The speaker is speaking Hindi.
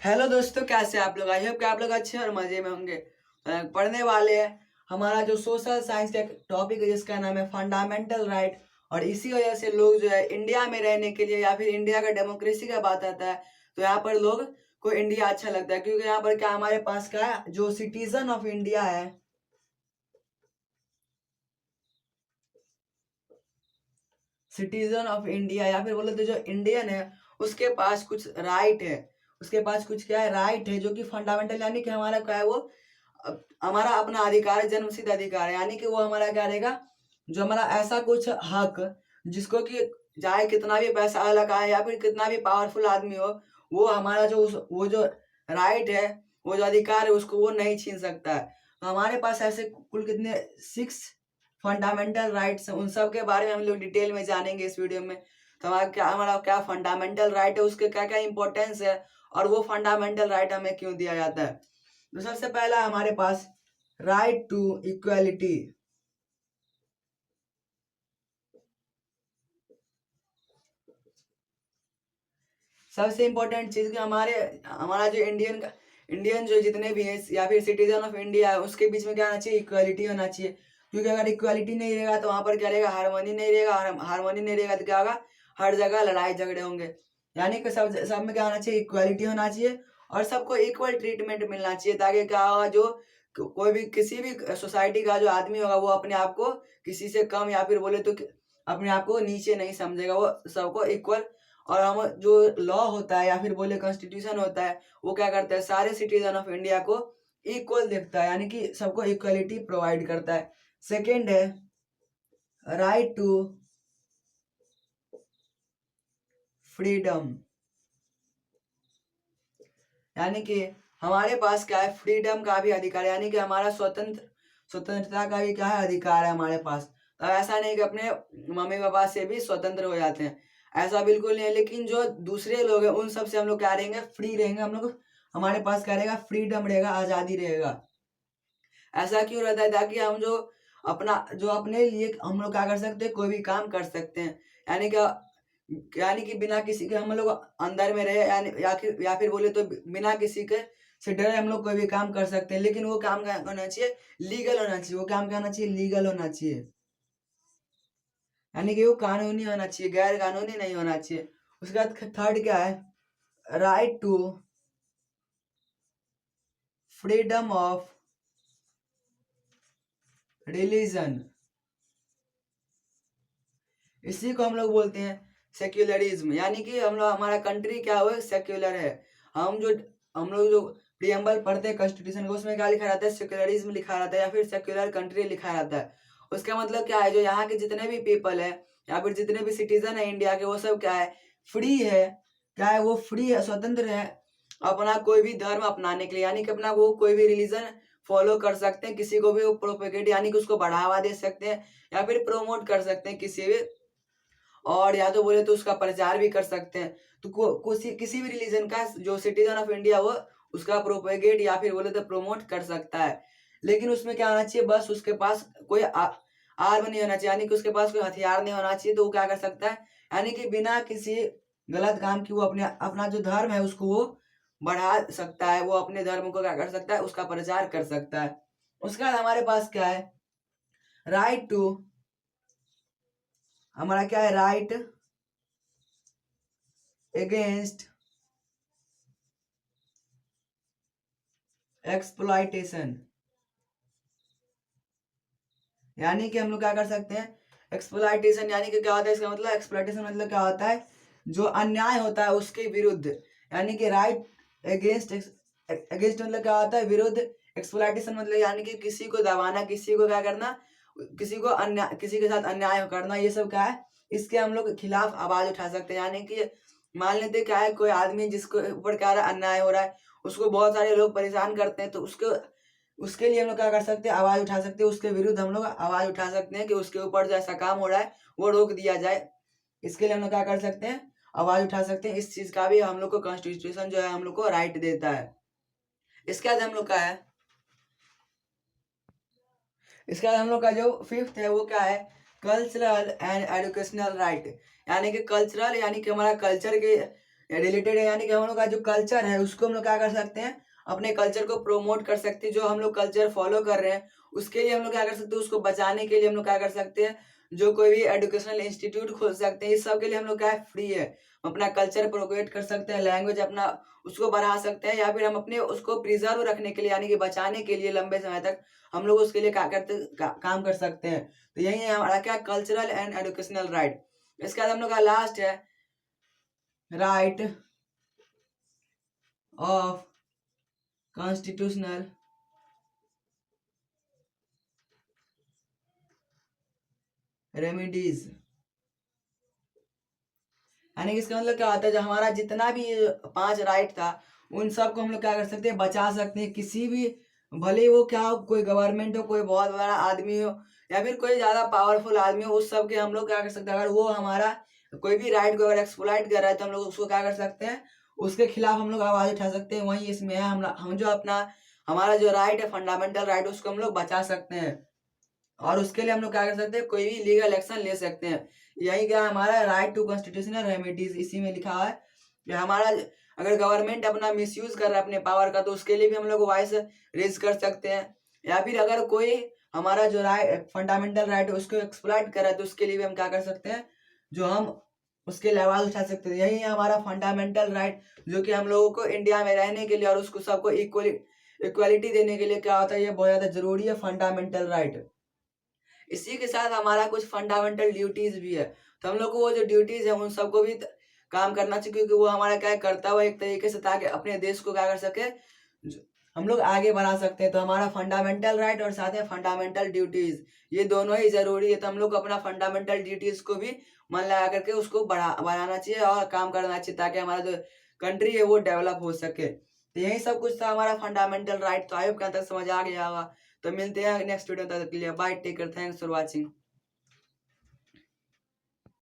हेलो दोस्तों, कैसे आप लोग? आई होप कि आप लोग अच्छे और मजे में होंगे। पढ़ने वाले हैं हमारा जो सोशल साइंस का टॉपिक है जिसका नाम है फंडामेंटल राइट। और इसी वजह से लोग जो है इंडिया में रहने के लिए या फिर इंडिया का डेमोक्रेसी का बात आता है तो यहाँ पर लोग को इंडिया अच्छा लगता है, क्योंकि यहाँ पर क्या हमारे पास क्या है, जो सिटीजन ऑफ इंडिया है, सिटीजन ऑफ इंडिया या फिर बोले तो जो इंडियन है उसके पास कुछ राइट है। उसके पास कुछ क्या है, राइट है, जो कि फंडामेंटल यानी कि हमारा क्या है वो हमारा अपना अधिकार है, जन्मसिद्ध अधिकार है। यानी कि वो हमारा क्या रहेगा, जो हमारा ऐसा कुछ हक जिसको कि चाहे कितना भी पैसा वाला का है या फिर कितना भी पावरफुल आदमी हो, वो हमारा जो वो जो राइट है, वो जो अधिकार है उसको वो नहीं छीन सकता है। तो हमारे पास ऐसे कुल कितने 6 फंडामेंटल राइट्स हैं, उन सब के बारे में हम लोग डिटेल में जानेंगे इस वीडियो में। तो हमारा क्या फंडामेंटल राइट है, उसके क्या क्या इंपॉर्टेंस है और वो फंडामेंटल राइट हमें क्यों दिया जाता है। तो सबसे पहला हमारे पास राइट टू इक्वालिटी। सबसे इम्पोर्टेंट चीज कि हमारा जो इंडियन जो जितने भी हैं या फिर सिटीजन ऑफ इंडिया है उसके बीच में क्या होना चाहिए, इक्वालिटी होना चाहिए। क्योंकि अगर इक्वालिटी नहीं रहेगा तो वहां पर क्या रहेगा, हार्मोनी नहीं रहेगा। हार्मोनी नहीं रहेगा तो क्या होगा, हर जगह लड़ाई झगड़े होंगे। यानी कि सब में क्या होना चाहिए, इक्वालिटी होना चाहिए और सबको इक्वल ट्रीटमेंट मिलना चाहिए, ताकि क्या होगा, जो कोई भी किसी भी सोसाइटी का जो आदमी होगा वो अपने आप को किसी से कम या फिर बोले तो अपने आप को नीचे नहीं समझेगा, वो सबको इक्वल। और हम जो लॉ होता है या फिर बोले कॉन्स्टिट्यूशन होता है, वो क्या करता है, सारे सिटीजन ऑफ इंडिया को इक्वल देखता है, यानी कि सबको इक्वलिटी प्रोवाइड करता है। सेकंड है राइट टू फ्रीडम। यानी कि हमारे पास क्या है, फ्रीडम का भी अधिकार है, यानी कि हमारा स्वतंत्रता का भी क्या है, अधिकार है हमारे पास। तो ऐसा नहीं कि अपने मम्मी पापा से भी स्वतंत्र हो जाते हैं, ऐसा बिल्कुल नहीं है। लेकिन जो दूसरे लोग हैं उन सब से हम लोग क्या रहेंगे, फ्री रहेंगे। हम लोग हमारे पास क्या रहेगा, फ्रीडम रहेगा, आजादी रहेगा। ऐसा क्यों रहता है, ताकि हम जो अपने लिए हम लोग क्या कर सकते हैं, कोई भी काम कर सकते हैं। यानी कि बिना किसी के हम लोग अंदर में रहे, यानी या फिर बोले तो बिना किसी के से डरे हम लोग कोई भी काम कर सकते हैं। लेकिन वो काम क्या होना चाहिए, लीगल होना चाहिए। वो काम क्या होना चाहिए, लीगल होना चाहिए। यानी कि वो कानूनी होना चाहिए, गैर कानूनी नहीं होना चाहिए। उसके बाद थर्ड क्या है, right to freedom of religion. इसी को हम लोग बोलते हैं सेक्युलरिज्म। यानी कि हम लोग हमारा कंट्री क्या हुआ, सेक्युलर है। हम लोग जो प्रियम्बल पढ़ते हैं कॉन्स्टिट्यूशन को, उसमें क्या लिखा रहता है, सेक्युलरिज्म लिखा रहता है या फिर सेक्युलर कंट्री लिखा रहता है। उसका मतलब क्या है, जो यहाँ के जितने भी पीपल है या फिर जितने भी सिटीजन है इंडिया के, वो सब क्या है, फ्री है। क्या है, वो फ्री है, स्वतंत्र है अपना कोई भी धर्म अपनाने के लिए। यानी कि अपना वो कोई भी रिलीजन फॉलो कर सकते हैं, किसी को भी वो प्रोपेगेट यानी कि उसको बढ़ावा दे सकते हैं या फिर प्रोमोट कर सकते हैं किसी भी, और या तो बोले तो उसका प्रचार भी कर सकते हैं। तो किसी भी रिलीजन का जो सिटीजन ऑफ इंडिया वो उसका प्रोपेगेट या फिर बोले तो प्रमोट कर सकता है। लेकिन उसमें क्या होना चाहिए, बस उसके पास कोई आर्म नहीं होना चाहिए, यानी कि उसके पास कोई हथियार नहीं होना चाहिए। तो वो क्या कर सकता है, यानी कि बिना किसी गलत काम की वो अपना जो धर्म है उसको वो बढ़ा सकता है। वो अपने धर्म को क्या कर सकता है, उसका प्रचार कर सकता है। उसके बाद हमारे पास क्या है, राइट टू, हमारा क्या है, राइट अगेंस्ट एक्सप्लॉइटेशन। यानी कि हम लोग क्या कर सकते हैं, एक्सप्लॉइटेशन यानी कि क्या होता है, इसका मतलब एक्सप्लॉइटेशन मतलब क्या होता है, जो अन्याय होता है उसके विरुद्ध। यानी कि राइट अगेंस्ट, अगेंस्ट मतलब क्या होता है, विरुद्ध। एक्सप्लॉइटेशन मतलब यानी कि किसी को दबाना, किसी को क्या करना, किसी को अन्याय, किसी के साथ अन्याय करना, ये सब क्या है, इसके हम लोग खिलाफ आवाज उठा सकते हैं। यानी कि मान लेते क्या है, कोई आदमी जिसको ऊपर क्या अन्याय हो रहा है, उसको बहुत सारे लोग परेशान करते हैं, तो उसको उसके लिए हम लोग क्या कर सकते हैं, आवाज उठा सकते हैं। उसके विरुद्ध हम लोग आवाज उठा सकते हैं कि उसके ऊपर जो ऐसा काम हो रहा है वो रोक दिया जाए। इसके लिए हम लोग क्या कर सकते हैं, आवाज उठा सकते हैं। इस चीज का भी हम लोग को कॉन्स्टिट्यूशन जो है हम लोग को राइट देता है। इसके बाद हम लोग का है, इसके बाद हम लोग का जो फिफ्थ है वो क्या है, कल्चरल एंड एजुकेशनल राइट। यानी कि कल्चरल यानी कि हमारा कल्चर के रिलेटेड है, यानी कि हम लोग का जो कल्चर है उसको हम लोग क्या कर सकते हैं, अपने कल्चर को प्रमोट कर सकते हैं। जो हम लोग कल्चर फॉलो कर रहे हैं उसके लिए हम लोग क्या कर सकते हैं, उसको बचाने के लिए हम लोग क्या कर सकते हैं, जो कोई भी एजुकेशनल इंस्टीट्यूट खोल सकते हैं। इस सब के लिए हम लोग क्या है, फ्री है। हम अपना कल्चर प्रोपेगेट कर सकते हैं, लैंग्वेज अपना उसको बढ़ा सकते हैं, या फिर हम अपने उसको प्रिजर्व रखने के लिए यानी कि बचाने के लिए लंबे समय तक हम लोग उसके लिए क्या करते काम कर सकते हैं। तो यही है हमारा क्या, कल्चरल एंड एजुकेशनल राइट। इसके बाद हम लोग का लास्ट है राइट ऑफ कॉन्स्टिट्यूशनल रेमेडीज। यानी कि इसका मतलब क्या होता है, जो हमारा जितना भी 5 राइट था उन सबको हम लोग क्या कर सकते हैं, बचा सकते हैं। किसी भी, भले ही वो क्या हो, कोई गवर्नमेंट हो, कोई बहुत बड़ा आदमी हो, या फिर कोई ज्यादा पावरफुल आदमी हो, उस सब के हम लोग क्या कर सकते हैं, अगर वो हमारा कोई भी राइट को अगर एक्सप्लॉइट कर रहा है तो हम लोग उसको क्या कर सकते हैं, उसके खिलाफ हम लोग आवाज उठा सकते हैं। वही इसमें है, हम जो अपना हमारा जो राइट है, फंडामेंटल राइट, उसको हम लोग बचा सकते हैं। और उसके लिए हम लोग क्या कर सकते हैं, कोई भी लीगल एक्शन ले सकते हैं। यही क्या हमारा राइट टू कॉन्स्टिट्यूशनल रेमेडीज, इसी में लिखा है कि हमारा अगर गवर्नमेंट अपना मिसयूज कर रहा है अपने पावर का, तो उसके लिए भी हम लोग वॉइस रेज कर सकते हैं। या फिर अगर कोई हमारा जो राइट, फंडामेंटल राइट है, उसको एक्सप्लॉइट कर रहा है, तो उसके लिए भी हम क्या कर सकते हैं, जो हम उसके लिए आवाज उठा सकते हैं। यही है हमारा फंडामेंटल राइट, जो कि हम लोगों को इंडिया में रहने के लिए और उसको सबको इक्वलिटी देने के लिए क्या होता है, ये बहुत ज्यादा जरूरी है, फंडामेंटल राइट। इसी के साथ हमारा कुछ फंडामेंटल ड्यूटीज भी है। तो हम लोग को वो जो ड्यूटीज है उन सबको भी काम करना चाहिए, क्योंकि वो हमारा क्या है, कर्तव्य है एक तरीके से, ताकि अपने देश को क्या कर सके, हम लोग आगे बढ़ा सकते हैं। तो हमारा फंडामेंटल राइट और साथ में फंडामेंटल ड्यूटीज, ये दोनों ही जरूरी है। तो हम लोग को अपना फंडामेंटल ड्यूटीज को भी मन लगा करके उसको बढ़ाना चाहिए और काम करना चाहिए, ताकि हमारा जो कंट्री है वो डेवलप हो सके। तो यही सब कुछ था हमारा फंडामेंटल राइट। तो आई होप कि तक समझ आ गया होगा। तो मिलते हैं नेक्स्ट वीडियो, तक के लिए bye, take care, thanks for watching.